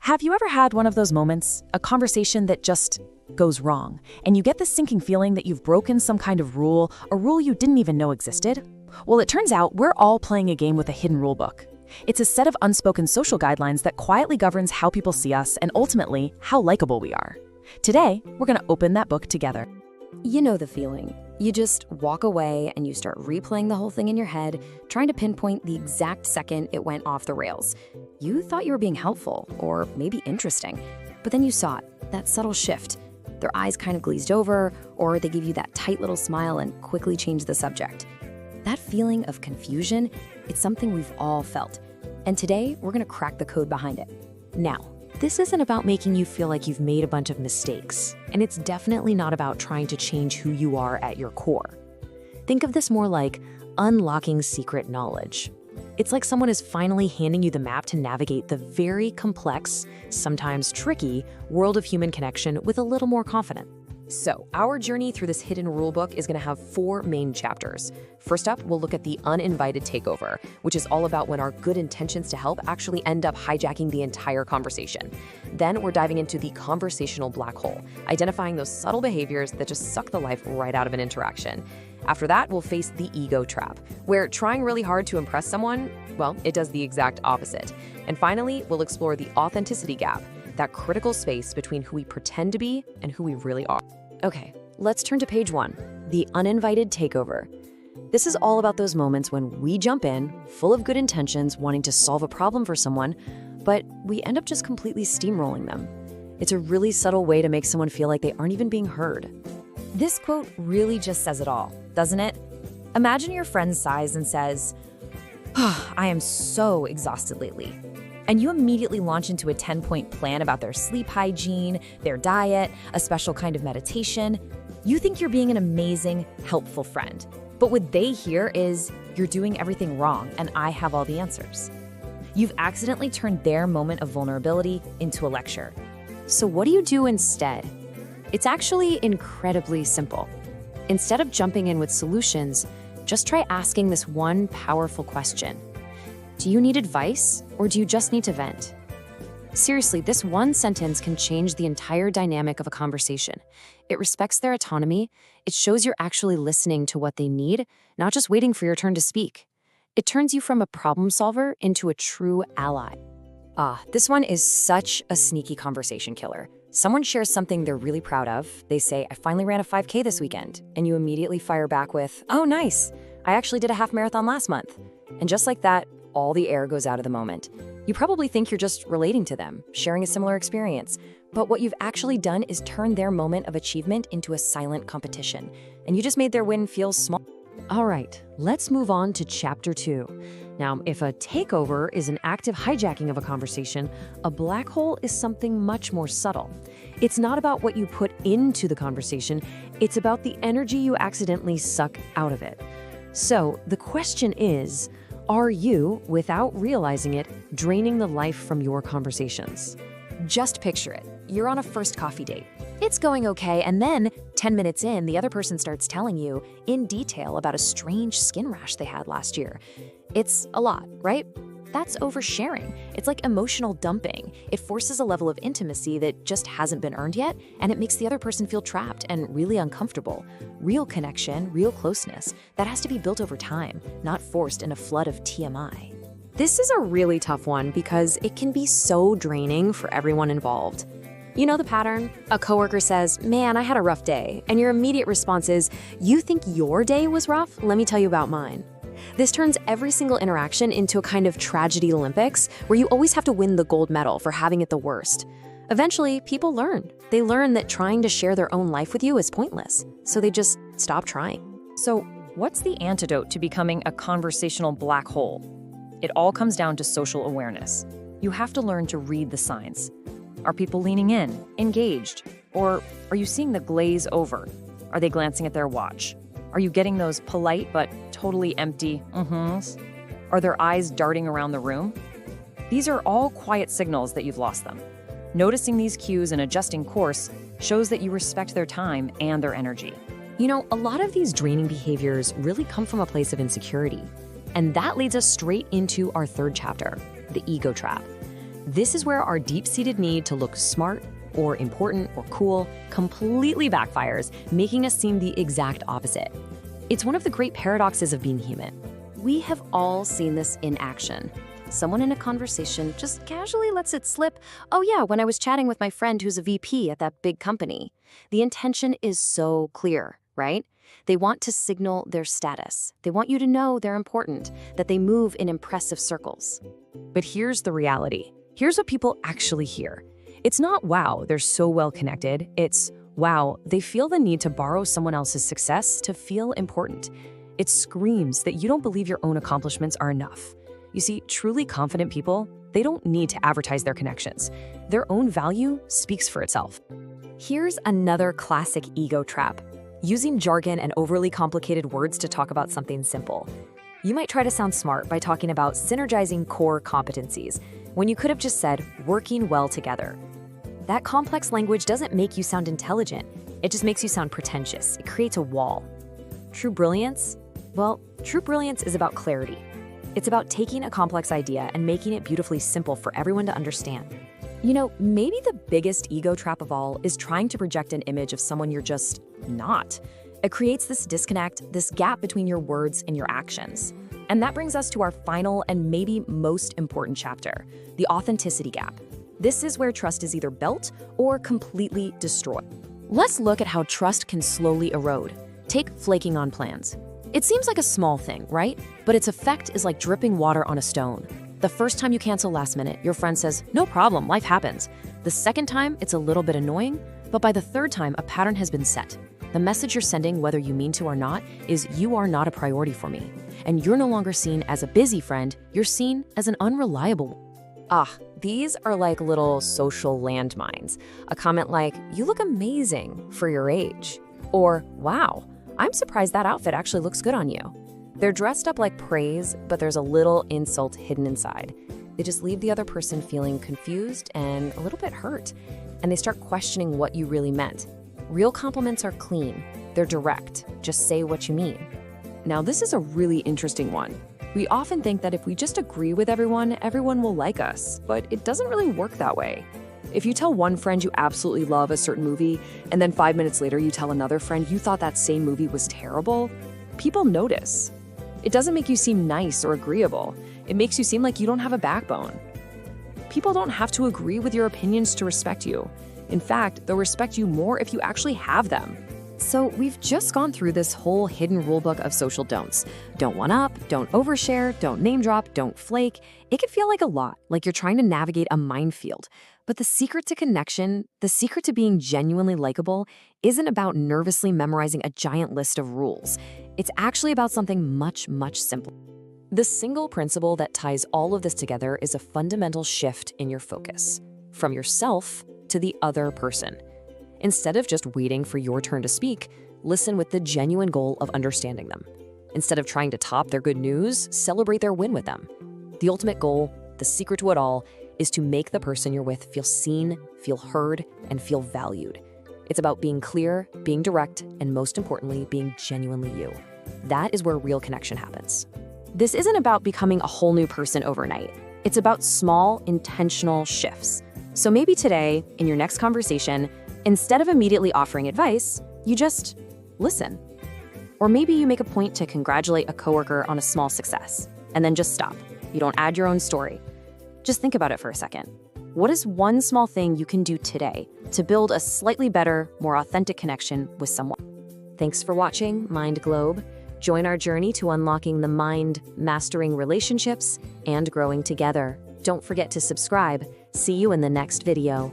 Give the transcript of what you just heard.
Have you ever had one of those moments, a conversation that just goes wrong, and you get this sinking feeling that you've broken some kind of rule, a rule you didn't even know existed? Well, it turns out we're all playing a game with a hidden rulebook. It's a set of unspoken social guidelines that quietly governs how people see us and ultimately how likable we are. Today, we're going to open that book together. You know the feeling. You just walk away and you start replaying the whole thing in your head, trying to pinpoint the exact second it went off the rails. You thought you were being helpful or maybe interesting, but then you saw it, that subtle shift. Their eyes kind of glazed over, or they give you that tight little smile and quickly change the subject. That feeling of confusion, it's something we've all felt. And today, we're going to crack the code behind it. Now, this isn't about making you feel like you've made a bunch of mistakes, and it's definitely not about trying to change who you are at your core. Think of this more like unlocking secret knowledge. It's like someone is finally handing you the map to navigate the very complex, sometimes tricky, world of human connection with a little more confidence. So, our journey through this hidden rulebook is going to have 4 main chapters. First up, we'll look at the uninvited takeover, which is all about when our good intentions to help actually end up hijacking the entire conversation. Then we're diving into the conversational black hole, identifying those subtle behaviors that just suck the life right out of an interaction. After that, we'll face the ego trap, where trying really hard to impress someone, well, it does the exact opposite. And finally, we'll explore the authenticity gap, that critical space between who we pretend to be and who we really are. Okay, let's turn to page 1, the uninvited takeover. This is all about those moments when we jump in, full of good intentions, wanting to solve a problem for someone, but we end up just completely steamrolling them. It's a really subtle way to make someone feel like they aren't even being heard. This quote really just says it all, doesn't it? Imagine your friend sighs and says, "Oh, I am so exhausted lately." And you immediately launch into a 10-point plan about their sleep hygiene, their diet, a special kind of meditation. You think you're being an amazing, helpful friend. But what they hear is, "You're doing everything wrong, and I have all the answers." You've accidentally turned their moment of vulnerability into a lecture. So what do you do instead? It's actually incredibly simple. Instead of jumping in with solutions, just try asking this one powerful question. Do you need advice, or do you just need to vent? Seriously, this one sentence can change the entire dynamic of a conversation. It respects their autonomy, it shows you're actually listening to what they need, not just waiting for your turn to speak. It turns you from a problem solver into a true ally. This one is such a sneaky conversation killer. Someone shares something they're really proud of. They say, "I finally ran a 5K this weekend," and you immediately fire back with, "Oh, nice. I actually did a half marathon last month." And just like that, all the air goes out of the moment. You probably think you're just relating to them, sharing a similar experience, but what you've actually done is turn their moment of achievement into a silent competition, and you just made their win feel small. All right, let's move on to chapter 2. Now, if a takeover is an active hijacking of a conversation, a black hole is something much more subtle. It's not about what you put into the conversation, it's about the energy you accidentally suck out of it. So, the question is, are you, without realizing it, draining the life from your conversations? Just picture it. You're on a first coffee date. It's going okay, and then 10 minutes in, the other person starts telling you in detail about a strange skin rash they had last year. It's a lot, right? That's oversharing. It's like emotional dumping. It forces a level of intimacy that just hasn't been earned yet, and it makes the other person feel trapped and really uncomfortable. Real connection, real closeness, that has to be built over time, not forced in a flood of TMI. This is a really tough one because it can be so draining for everyone involved. You know the pattern? A coworker says, "Man, I had a rough day," and your immediate response is, "You think your day was rough? Let me tell you about mine." This turns every single interaction into a kind of tragedy Olympics where you always have to win the gold medal for having it the worst. Eventually, people learn. They learn that trying to share their own life with you is pointless, so they just stop trying. So, what's the antidote to becoming a conversational black hole? It all comes down to social awareness. You have to learn to read the signs. Are people leaning in, engaged? Or are you seeing the glaze over? Are they glancing at their watch? Are you getting those polite but totally empty mm-hms? Are their eyes darting around the room? These are all quiet signals that you've lost them. Noticing these cues and adjusting course shows that you respect their time and their energy. You know, a lot of these draining behaviors really come from a place of insecurity. And that leads us straight into our third chapter, the ego trap. This is where our deep-seated need to look smart or important or cool completely backfires, making us seem the exact opposite. It's one of the great paradoxes of being human. We have all seen this in action. Someone in a conversation just casually lets it slip, "Oh yeah, when I was chatting with my friend who's a VP at that big company." The intention is so clear, right? They want to signal their status. They want you to know they're important, that they move in impressive circles. But here's the reality. Here's what people actually hear. It's not, wow, they're so well connected. It's, wow, they feel the need to borrow someone else's success to feel important. It screams that you don't believe your own accomplishments are enough. You see, truly confident people, they don't need to advertise their connections. Their own value speaks for itself. Here's another classic ego trap: using jargon and overly complicated words to talk about something simple. You might try to sound smart by talking about synergizing core competencies, when you could have just said, working well together. That complex language doesn't make you sound intelligent. It just makes you sound pretentious. It creates a wall. True brilliance? Well, true brilliance is about clarity. It's about taking a complex idea and making it beautifully simple for everyone to understand. You know, maybe the biggest ego trap of all is trying to project an image of someone you're just not. It creates this disconnect, this gap between your words and your actions. And that brings us to our final and maybe most important chapter, the authenticity gap. This is where trust is either built or completely destroyed. Let's look at how trust can slowly erode. Take flaking on plans. It seems like a small thing, right? But its effect is like dripping water on a stone. The first time you cancel last minute, your friend says, "No problem, life happens." The second time, it's a little bit annoying, but by the third time, a pattern has been set. The message you're sending, whether you mean to or not, is you are not a priority for me. And you're no longer seen as a busy friend, you're seen as an unreliable one. These are like little social landmines. A comment like, "You look amazing for your age," or "Wow, I'm surprised that outfit actually looks good on you." They're dressed up like praise, but there's a little insult hidden inside. They just leave the other person feeling confused and a little bit hurt, and they start questioning what you really meant. Real compliments are clean. They're direct. Just say what you mean. Now, this is a really interesting one. We often think that if we just agree with everyone, everyone will like us, but it doesn't really work that way. If you tell one friend you absolutely love a certain movie, and then 5 minutes later you tell another friend you thought that same movie was terrible, people notice. It doesn't make you seem nice or agreeable. It makes you seem like you don't have a backbone. People don't have to agree with your opinions to respect you. In fact, they'll respect you more if you actually have them. So we've just gone through this whole hidden rulebook of social don'ts. Don't one-up, don't overshare, don't name drop, don't flake. It can feel like a lot, like you're trying to navigate a minefield. But the secret to connection, the secret to being genuinely likable, isn't about nervously memorizing a giant list of rules. It's actually about something much, much simpler. The single principle that ties all of this together is a fundamental shift in your focus, from yourself to the other person. Instead of just waiting for your turn to speak, listen with the genuine goal of understanding them. Instead of trying to top their good news, celebrate their win with them. The ultimate goal, the secret to it all, is to make the person you're with feel seen, feel heard, and feel valued. It's about being clear, being direct, and most importantly, being genuinely you. That is where real connection happens. This isn't about becoming a whole new person overnight. It's about small, intentional shifts. So maybe today, in your next conversation, instead of immediately offering advice, you just listen. Or maybe you make a point to congratulate a coworker on a small success, and then just stop. You don't add your own story. Just think about it for a second. What is one small thing you can do today to build a slightly better, more authentic connection with someone? Thanks for watching Mind Globe. Join our journey to unlocking the mind, mastering relationships, and growing together. Don't forget to subscribe. See you in the next video.